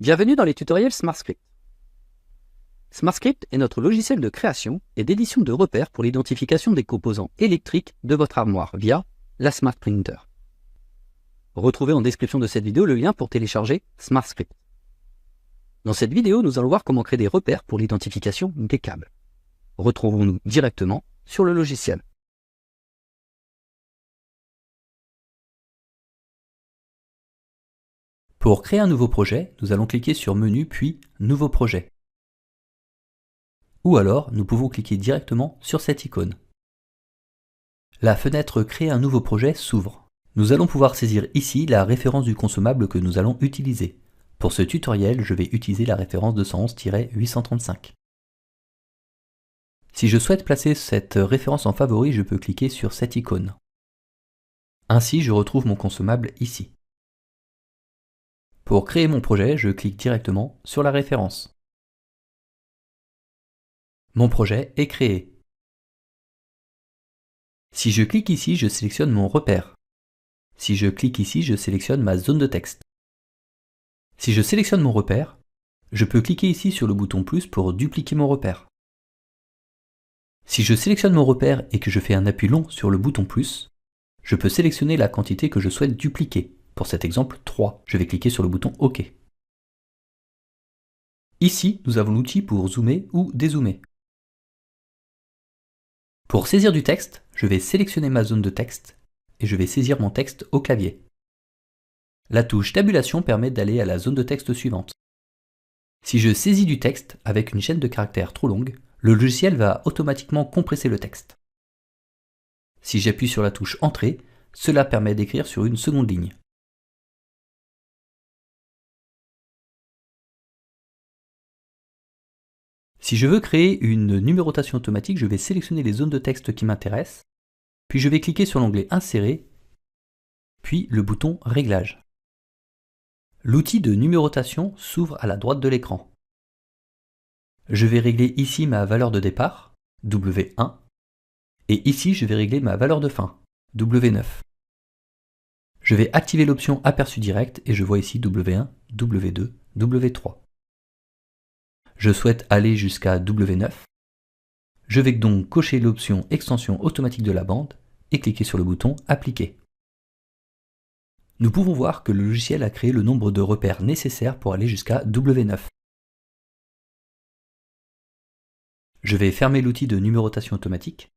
Bienvenue dans les tutoriels SmartScript. SmartScript est notre logiciel de création et d'édition de repères pour l'identification des composants électriques de votre armoire via la Smart Printer. Retrouvez en description de cette vidéo le lien pour télécharger SmartScript. Dans cette vidéo, nous allons voir comment créer des repères pour l'identification des câbles. Retrouvons-nous directement sur le logiciel. Pour créer un nouveau projet, nous allons cliquer sur Menu puis Nouveau projet. Ou alors, nous pouvons cliquer directement sur cette icône. La fenêtre Créer un nouveau projet s'ouvre. Nous allons pouvoir saisir ici la référence du consommable que nous allons utiliser. Pour ce tutoriel, je vais utiliser la référence 211-835. Si je souhaite placer cette référence en favori, je peux cliquer sur cette icône. Ainsi, je retrouve mon consommable ici. Pour créer mon projet, je clique directement sur la référence. Mon projet est créé. Si je clique ici, je sélectionne mon repère. Si je clique ici, je sélectionne ma zone de texte. Si je sélectionne mon repère, je peux cliquer ici sur le bouton plus pour dupliquer mon repère. Si je sélectionne mon repère et que je fais un appui long sur le bouton plus, je peux sélectionner la quantité que je souhaite dupliquer. Pour cet exemple, 3. Je vais cliquer sur le bouton OK. Ici, nous avons l'outil pour zoomer ou dézoomer. Pour saisir du texte, je vais sélectionner ma zone de texte et je vais saisir mon texte au clavier. La touche Tabulation permet d'aller à la zone de texte suivante. Si je saisis du texte avec une chaîne de caractères trop longue, le logiciel va automatiquement compresser le texte. Si j'appuie sur la touche Entrée, cela permet d'écrire sur une seconde ligne. Si je veux créer une numérotation automatique, je vais sélectionner les zones de texte qui m'intéressent, puis je vais cliquer sur l'onglet Insérer, puis le bouton Réglages. L'outil de numérotation s'ouvre à la droite de l'écran. Je vais régler ici ma valeur de départ, W1, et ici je vais régler ma valeur de fin, W9. Je vais activer l'option Aperçu direct et je vois ici W1, W2, W3. Je souhaite aller jusqu'à W9. Je vais donc cocher l'option Extension automatique de la bande et cliquer sur le bouton Appliquer. Nous pouvons voir que le logiciel a créé le nombre de repères nécessaires pour aller jusqu'à W9. Je vais fermer l'outil de numérotation automatique.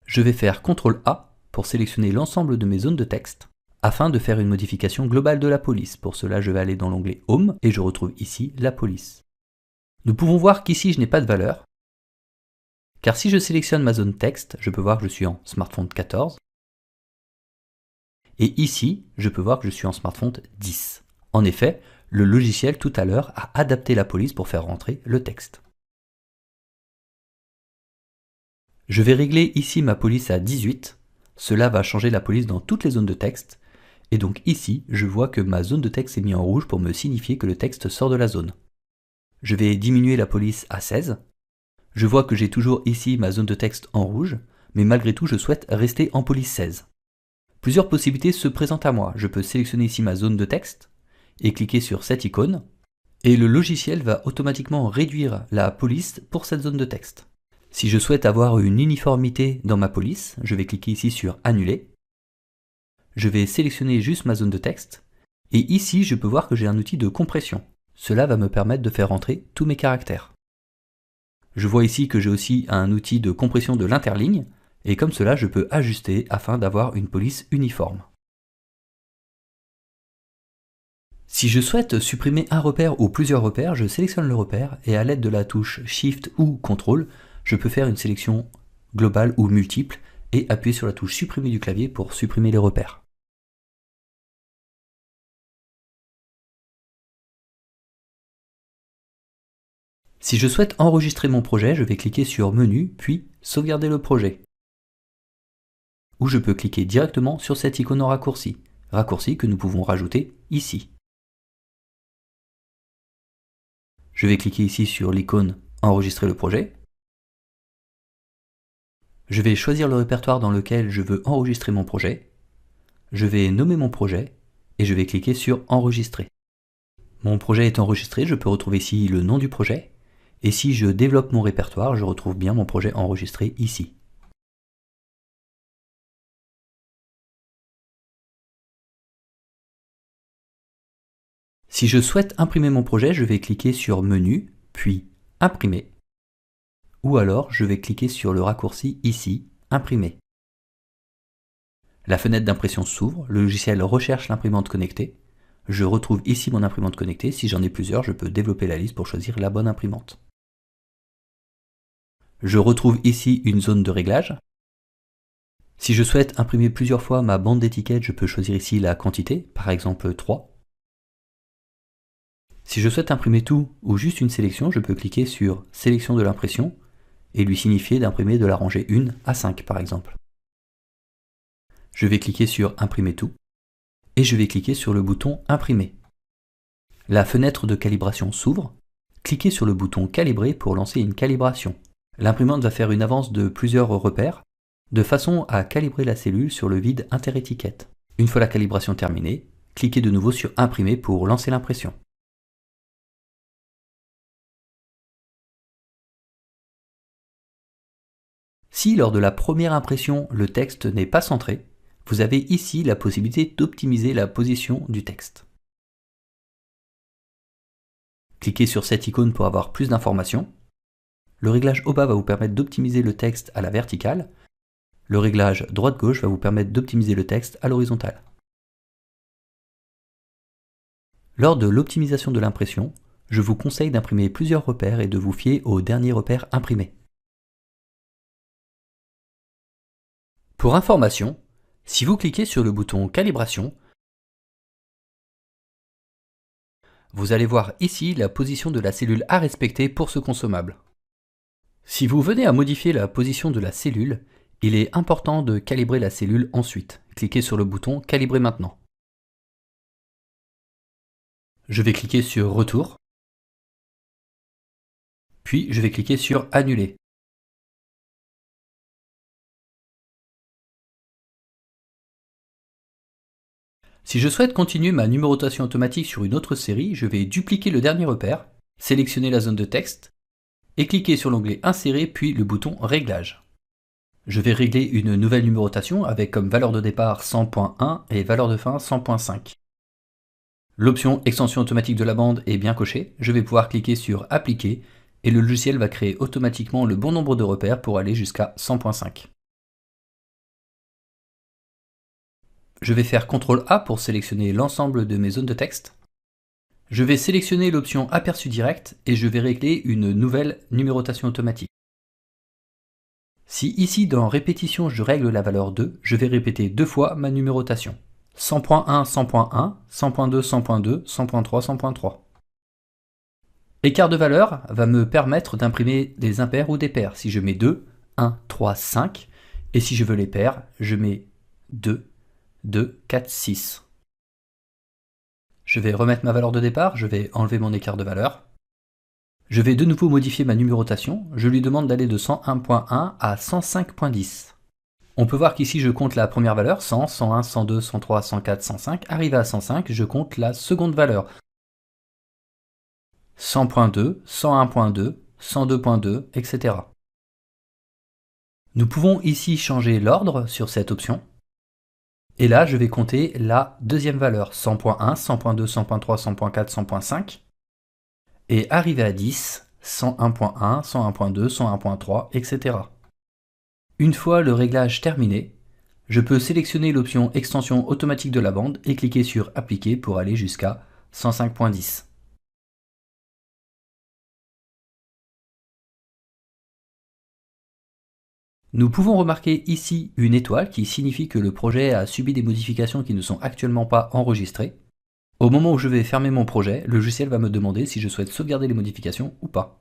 Je vais faire CTRL A pour sélectionner l'ensemble de mes zones de texte afin de faire une modification globale de la police. Pour cela, je vais aller dans l'onglet Home et je retrouve ici la police. Nous pouvons voir qu'ici, je n'ai pas de valeur, car si je sélectionne ma zone texte, je peux voir que je suis en SmartFont 14. Et ici, je peux voir que je suis en SmartFont 10. En effet, le logiciel tout à l'heure a adapté la police pour faire rentrer le texte. Je vais régler ici ma police à 18. Cela va changer la police dans toutes les zones de texte. Et donc ici, je vois que ma zone de texte est mise en rouge pour me signifier que le texte sort de la zone. Je vais diminuer la police à 16. Je vois que j'ai toujours ici ma zone de texte en rouge, mais malgré tout, je souhaite rester en police 16. Plusieurs possibilités se présentent à moi. Je peux sélectionner ici ma zone de texte et cliquer sur cette icône. Et le logiciel va automatiquement réduire la police pour cette zone de texte. Si je souhaite avoir une uniformité dans ma police, je vais cliquer ici sur Annuler. Je vais sélectionner juste ma zone de texte. Et ici, je peux voir que j'ai un outil de compression. Cela va me permettre de faire rentrer tous mes caractères. Je vois ici que j'ai aussi un outil de compression de l'interligne. Et comme cela, je peux ajuster afin d'avoir une police uniforme. Si je souhaite supprimer un repère ou plusieurs repères, je sélectionne le repère et à l'aide de la touche Shift ou CTRL, je peux faire une sélection globale ou multiple et appuyer sur la touche Supprimer du clavier pour supprimer les repères. Si je souhaite enregistrer mon projet, je vais cliquer sur Menu, puis Sauvegarder le projet. Ou je peux cliquer directement sur cette icône en raccourci, raccourci que nous pouvons rajouter ici. Je vais cliquer ici sur l'icône Enregistrer le projet. Je vais choisir le répertoire dans lequel je veux enregistrer mon projet. Je vais nommer mon projet et je vais cliquer sur Enregistrer. Mon projet est enregistré, je peux retrouver ici le nom du projet. Et si je développe mon répertoire, je retrouve bien mon projet enregistré ici. Si je souhaite imprimer mon projet, je vais cliquer sur Menu, puis Imprimer. Ou alors, je vais cliquer sur le raccourci ici, Imprimer. La fenêtre d'impression s'ouvre, le logiciel recherche l'imprimante connectée. Je retrouve ici mon imprimante connectée. Si j'en ai plusieurs, je peux développer la liste pour choisir la bonne imprimante. Je retrouve ici une zone de réglage. Si je souhaite imprimer plusieurs fois ma bande d'étiquettes, je peux choisir ici la quantité, par exemple 3. Si je souhaite imprimer tout ou juste une sélection, je peux cliquer sur Sélection de l'impression et lui signifier d'imprimer de la rangée 1 à 5 par exemple. Je vais cliquer sur Imprimer tout et je vais cliquer sur le bouton Imprimer. La fenêtre de calibration s'ouvre. Cliquez sur le bouton Calibrer pour lancer une calibration. L'imprimante va faire une avance de plusieurs repères de façon à calibrer la cellule sur le vide interétiquette. Une fois la calibration terminée, cliquez de nouveau sur Imprimer pour lancer l'impression. Si lors de la première impression, le texte n'est pas centré, vous avez ici la possibilité d'optimiser la position du texte. Cliquez sur cette icône pour avoir plus d'informations. Le réglage haut-bas va vous permettre d'optimiser le texte à la verticale. Le réglage droite-gauche va vous permettre d'optimiser le texte à l'horizontale. Lors de l'optimisation de l'impression, je vous conseille d'imprimer plusieurs repères et de vous fier au dernier repère imprimé. Pour information, si vous cliquez sur le bouton Calibration, vous allez voir ici la position de la cellule à respecter pour ce consommable. Si vous venez à modifier la position de la cellule, il est important de calibrer la cellule ensuite. Cliquez sur le bouton Calibrer maintenant. Je vais cliquer sur Retour, puis je vais cliquer sur Annuler. Si je souhaite continuer ma numérotation automatique sur une autre série, je vais dupliquer le dernier repère, sélectionner la zone de texte, et cliquer sur l'onglet Insérer puis le bouton Réglages. Je vais régler une nouvelle numérotation avec comme valeur de départ 100.1 et valeur de fin 100.5. L'option Extension automatique de la bande est bien cochée, je vais pouvoir cliquer sur Appliquer et le logiciel va créer automatiquement le bon nombre de repères pour aller jusqu'à 100.5. Je vais faire CTRL A pour sélectionner l'ensemble de mes zones de texte. Je vais sélectionner l'option Aperçu direct et je vais régler une nouvelle numérotation automatique. Si ici dans Répétition je règle la valeur 2, je vais répéter deux fois ma numérotation. 100.1, 100.1, 100.2, 100.2, 100.3, 100.3. Écart de valeur va me permettre d'imprimer des impairs ou des pairs. Si je mets 2, 1, 3, 5. Et si je veux les pairs, je mets 2, 2, 4, 6. Je vais remettre ma valeur de départ, je vais enlever mon écart de valeur. Je vais de nouveau modifier ma numérotation, je lui demande d'aller de 101.1 à 105.10. On peut voir qu'ici je compte la première valeur, 100, 101, 102, 103, 104, 105. Arrivé à 105, je compte la seconde valeur. 100.2, 101.2, 102.2, etc. Nous pouvons ici changer l'ordre sur cette option. Et là, je vais compter la deuxième valeur, 100.1, 100.2, 100.3, 100.4, 100.5. Et arrivé à 10, 101.1, 101.2, 101.3, etc. Une fois le réglage terminé, je peux sélectionner l'option Extension automatique de la bande et cliquer sur Appliquer pour aller jusqu'à 105.10. Nous pouvons remarquer ici une étoile qui signifie que le projet a subi des modifications qui ne sont actuellement pas enregistrées. Au moment où je vais fermer mon projet, le logiciel va me demander si je souhaite sauvegarder les modifications ou pas.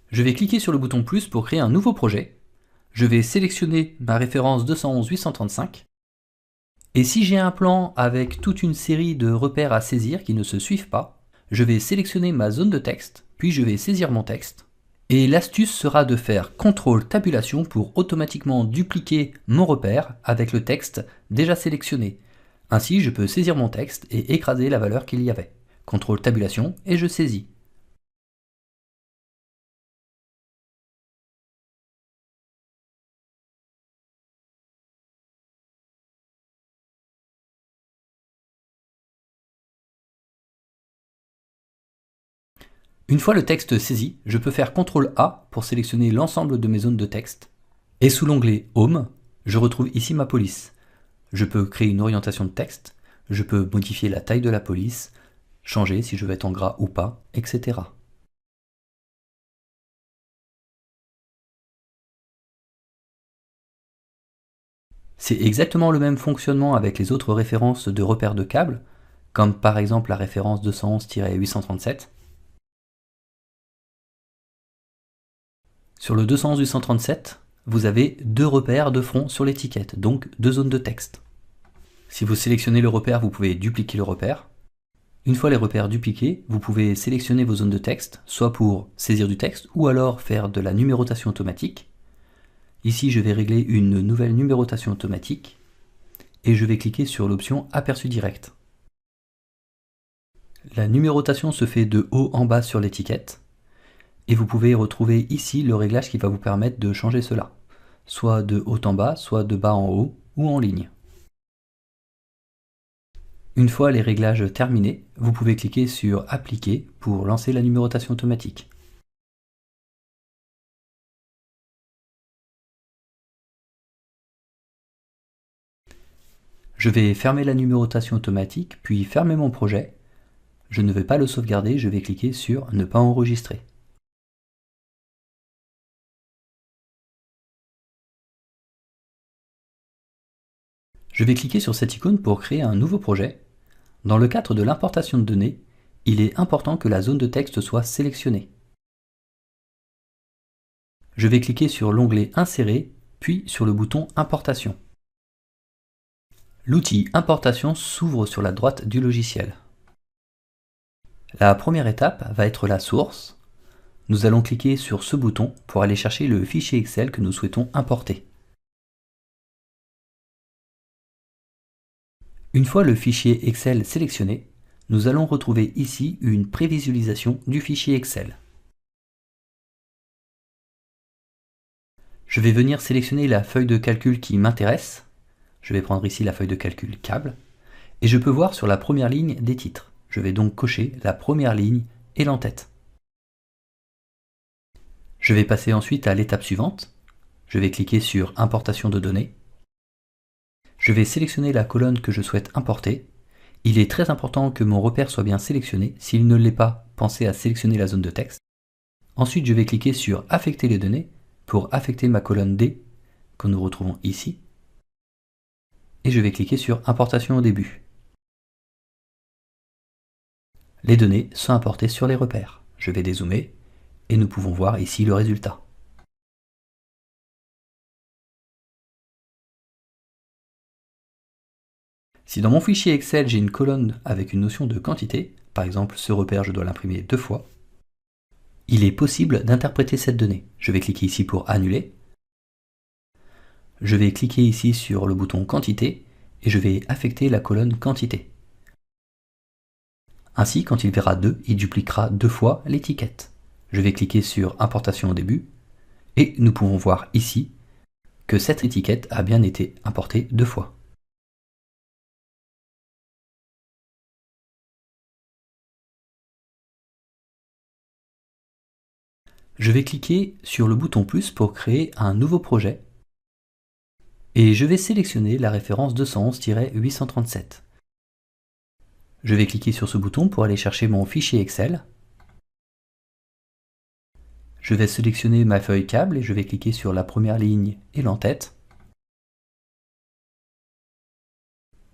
Je vais cliquer sur le bouton plus pour créer un nouveau projet. Je vais sélectionner ma référence 211 835 Et si j'ai un plan avec toute une série de repères à saisir qui ne se suivent pas, je vais sélectionner ma zone de texte, puis je vais saisir mon texte. Et l'astuce sera de faire CTRL tabulation pour automatiquement dupliquer mon repère avec le texte déjà sélectionné. Ainsi, je peux saisir mon texte et écraser la valeur qu'il y avait. CTRL tabulation et je saisis. Une fois le texte saisi, je peux faire CTRL A pour sélectionner l'ensemble de mes zones de texte. Et sous l'onglet Home, je retrouve ici ma police. Je peux créer une orientation de texte, je peux modifier la taille de la police, changer si je veux être en gras ou pas, etc. C'est exactement le même fonctionnement avec les autres références de repères de câbles, comme par exemple la référence 211-837. Sur le 211-837, vous avez deux repères de front sur l'étiquette, donc deux zones de texte. Si vous sélectionnez le repère, vous pouvez dupliquer le repère. Une fois les repères dupliqués, vous pouvez sélectionner vos zones de texte, soit pour saisir du texte, ou alors faire de la numérotation automatique. Ici, je vais régler une nouvelle numérotation automatique, et je vais cliquer sur l'option Aperçu direct. La numérotation se fait de haut en bas sur l'étiquette, et vous pouvez retrouver ici le réglage qui va vous permettre de changer cela, soit de haut en bas, soit de bas en haut, ou en ligne. Une fois les réglages terminés, vous pouvez cliquer sur Appliquer pour lancer la numérotation automatique. Je vais fermer la numérotation automatique, puis fermer mon projet. Je ne vais pas le sauvegarder, je vais cliquer sur Ne pas enregistrer. Je vais cliquer sur cette icône pour créer un nouveau projet. Dans le cadre de l'importation de données, il est important que la zone de texte soit sélectionnée. Je vais cliquer sur l'onglet Insérer, puis sur le bouton Importation. L'outil Importation s'ouvre sur la droite du logiciel. La première étape va être la source. Nous allons cliquer sur ce bouton pour aller chercher le fichier Excel que nous souhaitons importer. Une fois le fichier Excel sélectionné, nous allons retrouver ici une prévisualisation du fichier Excel. Je vais venir sélectionner la feuille de calcul qui m'intéresse. Je vais prendre ici la feuille de calcul câble. Et je peux voir sur la première ligne des titres. Je vais donc cocher la première ligne et l'entête. Je vais passer ensuite à l'étape suivante. Je vais cliquer sur Importation de données. Je vais sélectionner la colonne que je souhaite importer. Il est très important que mon repère soit bien sélectionné. S'il ne l'est pas, pensez à sélectionner la zone de texte. Ensuite, je vais cliquer sur Affecter les données pour affecter ma colonne D, que nous retrouvons ici. Et je vais cliquer sur Importation au début. Les données sont importées sur les repères. Je vais dézoomer et nous pouvons voir ici le résultat. Si dans mon fichier Excel j'ai une colonne avec une notion de quantité, par exemple ce repère je dois l'imprimer 2 fois, il est possible d'interpréter cette donnée. Je vais cliquer ici pour annuler. Je vais cliquer ici sur le bouton quantité et je vais affecter la colonne quantité. Ainsi, quand il verra 2, il dupliquera 2 fois l'étiquette. Je vais cliquer sur Importation au début et nous pouvons voir ici que cette étiquette a bien été importée 2 fois. Je vais cliquer sur le bouton plus pour créer un nouveau projet et je vais sélectionner la référence 211-837. Je vais cliquer sur ce bouton pour aller chercher mon fichier Excel. Je vais sélectionner ma feuille câble et je vais cliquer sur la première ligne et l'entête.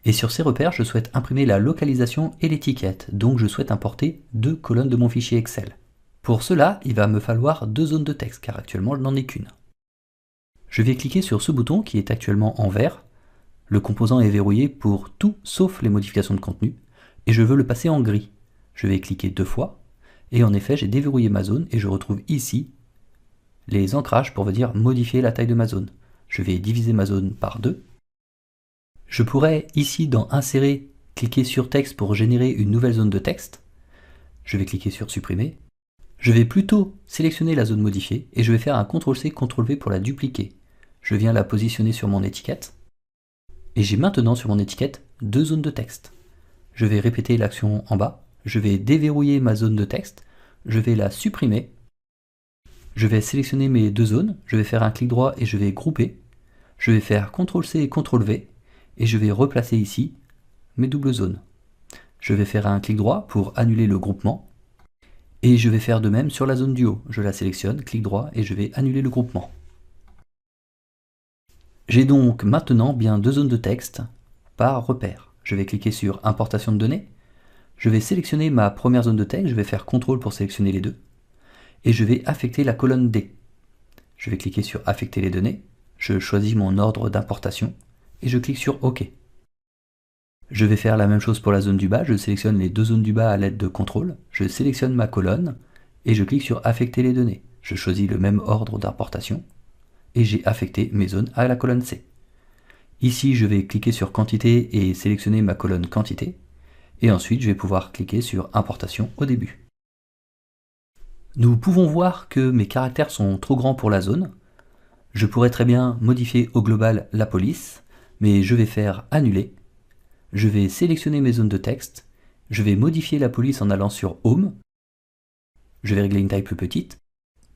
Et sur ces repères, je souhaite imprimer la localisation et l'étiquette, donc je souhaite importer 2 colonnes de mon fichier Excel. Pour cela, il va me falloir 2 zones de texte, car actuellement je n'en ai qu'une. Je vais cliquer sur ce bouton qui est actuellement en vert Le composant est verrouillé pour tout sauf les modifications de contenu, et je veux le passer en gris. Je vais cliquer 2 fois, et en effet j'ai déverrouillé ma zone, et je retrouve ici les ancrages pour venir modifier la taille de ma zone. Je vais diviser ma zone par 2. Je pourrais ici dans Insérer, cliquer sur texte pour générer une nouvelle zone de texte. Je vais cliquer sur Supprimer. Je vais plutôt sélectionner la zone modifiée et je vais faire un CTRL-C, CTRL-V pour la dupliquer. Je viens la positionner sur mon étiquette. Et j'ai maintenant sur mon étiquette 2 zones de texte. Je vais répéter l'action en bas. Je vais déverrouiller ma zone de texte. Je vais la supprimer. Je vais sélectionner mes 2 zones. Je vais faire un clic droit et je vais grouper. Je vais faire CTRL-C et CTRL-V. Et je vais replacer ici mes doubles zones. Je vais faire un clic droit pour annuler le groupement. Et je vais faire de même sur la zone du haut. Je la sélectionne, clic droit et je vais annuler le groupement. J'ai donc maintenant bien 2 zones de texte par repère. Je vais cliquer sur Importation de données. Je vais sélectionner ma première zone de texte. Je vais faire CTRL pour sélectionner les deux. Et je vais affecter la colonne D. Je vais cliquer sur Affecter les données. Je choisis mon ordre d'importation. Et je clique sur OK. Je vais faire la même chose pour la zone du bas. Je sélectionne les 2 zones du bas à l'aide de CTRL. Je sélectionne ma colonne. Et je clique sur Affecter les données. Je choisis le même ordre d'importation. Et j'ai affecté mes zones à la colonne C. Ici, je vais cliquer sur Quantité et sélectionner ma colonne Quantité. Et ensuite, je vais pouvoir cliquer sur Importation au début. Nous pouvons voir que mes caractères sont trop grands pour la zone. Je pourrais très bien modifier au global la police, mais je vais faire Annuler. Je vais sélectionner mes zones de texte. Je vais modifier la police en allant sur Home. Je vais régler une taille plus petite.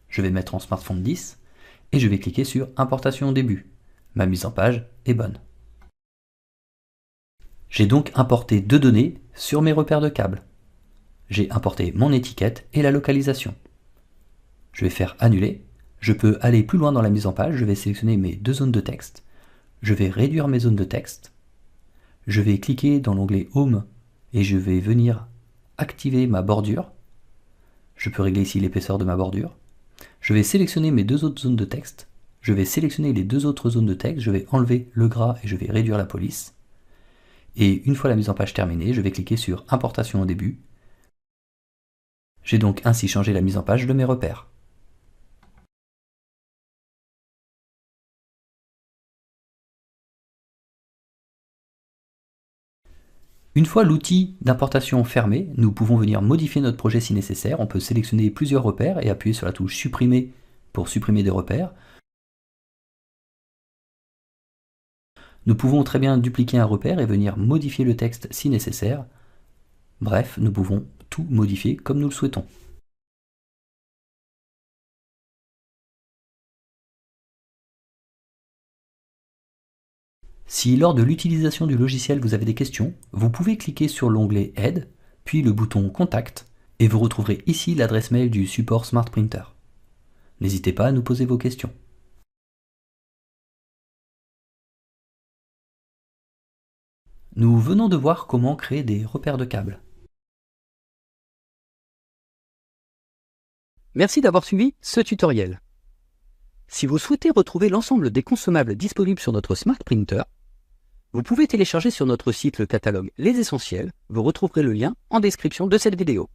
Je vais mettre en smartphone 10. Et je vais cliquer sur Importation au début. Ma mise en page est bonne. J'ai donc importé 2 données sur mes repères de câbles. J'ai importé mon étiquette et la localisation. Je vais faire Annuler. Je peux aller plus loin dans la mise en page. Je vais sélectionner mes 2 zones de texte. Je vais réduire mes zones de texte. Je vais cliquer dans l'onglet Home et je vais venir activer ma bordure. Je peux régler ici l'épaisseur de ma bordure. Je vais sélectionner mes 2 autres zones de texte. Je vais sélectionner les 2 autres zones de texte. Je vais enlever le gras et je vais réduire la police. Et une fois la mise en page terminée, je vais cliquer sur Importation au début. J'ai donc ainsi changé la mise en page de mes repères. Une fois l'outil d'importation fermé, nous pouvons venir modifier notre projet si nécessaire. On peut sélectionner plusieurs repères et appuyer sur la touche Supprimer pour supprimer des repères. Nous pouvons très bien dupliquer un repère et venir modifier le texte si nécessaire. Bref, nous pouvons tout modifier comme nous le souhaitons. Si lors de l'utilisation du logiciel vous avez des questions, vous pouvez cliquer sur l'onglet Aide, puis le bouton Contact, et vous retrouverez ici l'adresse mail du support Smart Printer. N'hésitez pas à nous poser vos questions. Nous venons de voir comment créer des repères de câbles. Merci d'avoir suivi ce tutoriel. Si vous souhaitez retrouver l'ensemble des consommables disponibles sur notre Smart Printer, vous pouvez télécharger sur notre site le catalogue Les Essentiels. Vous retrouverez le lien en description de cette vidéo.